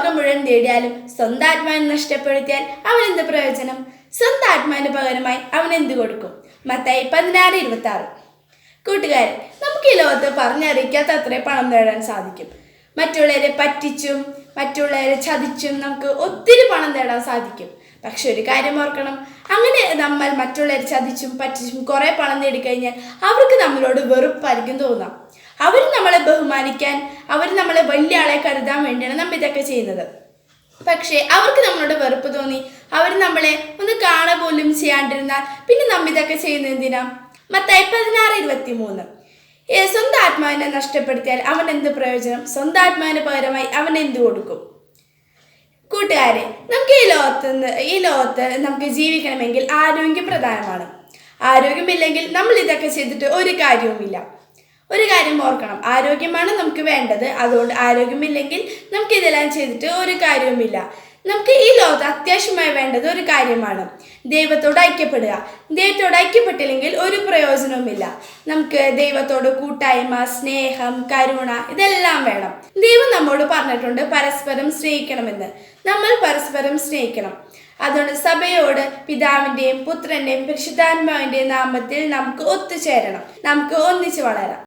ലോകം മുഴുവൻ നേടിയാലും സ്വന്തം ആത്മാവിനെ നഷ്ടപ്പെടുത്തിയാൽ അവൻ എന്ത് പ്രയോജനം? സ്വന്തം ആത്മാവിന് പകരമായി അവൻ എന്ത് കൊടുക്കും? മത്തായി 16:26. കൂട്ടുകാരെ, നമുക്ക് ഈ ലോകത്ത് പറഞ്ഞറിയിക്കാത്ത അത്രേ പണം നേടാൻ സാധിക്കും. മറ്റുള്ളവരെ പറ്റിച്ചും മറ്റുള്ളവരെ ചതിച്ചും നമുക്ക് ഒത്തിരി പണം നേടാൻ സാധിക്കും. പക്ഷെ ഒരു കാര്യം ഓർക്കണം, അങ്ങനെ നമ്മൾ മറ്റുള്ളവരെ ചതിച്ചും പറ്റിച്ചും കുറെ പണം നേടിക്കഴിഞ്ഞാൽ അവർക്ക് നമ്മളോട് വെറുപ്പായിരിക്കും തോന്നാം. അവർ നമ്മളെ ബഹുമാനിക്കാൻ, അവർ നമ്മളെ വലിയ ആളെ കരുതാൻ വേണ്ടിയാണ് നമ്മൾ ഇതൊക്കെ ചെയ്യുന്നത്. പക്ഷേ അവർക്ക് നമ്മളോട് വെറുപ്പ് തോന്നി അവർ നമ്മളെ ഒന്ന് കാണുക പോലും ചെയ്യാണ്ടിരുന്നാൽ പിന്നെ നമ്മൾ ഇതൊക്കെ ചെയ്യുന്നത് എന്തിനാ? മത്തായി 16:23. സ്വന്തം ആത്മാവിനെ നഷ്ടപ്പെടുത്തിയാൽ അവൻ എന്ത് പ്രയോജനം? സ്വന്തം ആത്മാവിന് പകരമായി അവൻ എന്ത് കൊടുക്കും? കൂട്ടുകാരെ, നമുക്ക് ഈ ലോകത്ത് നമുക്ക് ജീവിക്കണമെങ്കിൽ ആരോഗ്യം പ്രധാനമാണ്. ആരോഗ്യമില്ലെങ്കിൽ നമ്മൾ ഇതൊക്കെ ചെയ്തിട്ട് ഒരു കാര്യവുമില്ല. ഒരു കാര്യം ഓർക്കണം, ആരോഗ്യമാണ് നമുക്ക് വേണ്ടത്. അതുകൊണ്ട് ആരോഗ്യമില്ലെങ്കിൽ നമുക്ക് ഇതെല്ലാം ചെയ്തിട്ട് ഒരു കാര്യവുമില്ല. നമുക്ക് ഈ ലോകത്ത് അത്യാവശ്യമായി വേണ്ടത് ഒരു കാര്യമാണ്, ദൈവത്തോട് ഐക്യപ്പെടുക. ദൈവത്തോട് ഐക്യപ്പെട്ടില്ലെങ്കിൽ ഒരു പ്രയോജനവുമില്ല. നമുക്ക് ദൈവത്തോട് കൂട്ടായ്മ, സ്നേഹം, കരുണ ഇതെല്ലാം വേണം. ദൈവം നമ്മോട് പറഞ്ഞിട്ടുണ്ട് പരസ്പരം സ്നേഹിക്കണമെന്ന്. നമ്മൾ പരസ്പരം സ്നേഹിക്കണം. അതുകൊണ്ട് സഭയോട് പിതാവിൻ്റെയും പുത്രൻ്റെയും പരിശുദ്ധാത്മാവിൻ്റെയും നാമത്തിൽ നമുക്ക് ഒത്തുചേരണം. നമുക്ക് ഒന്നിച്ച് വളരാം.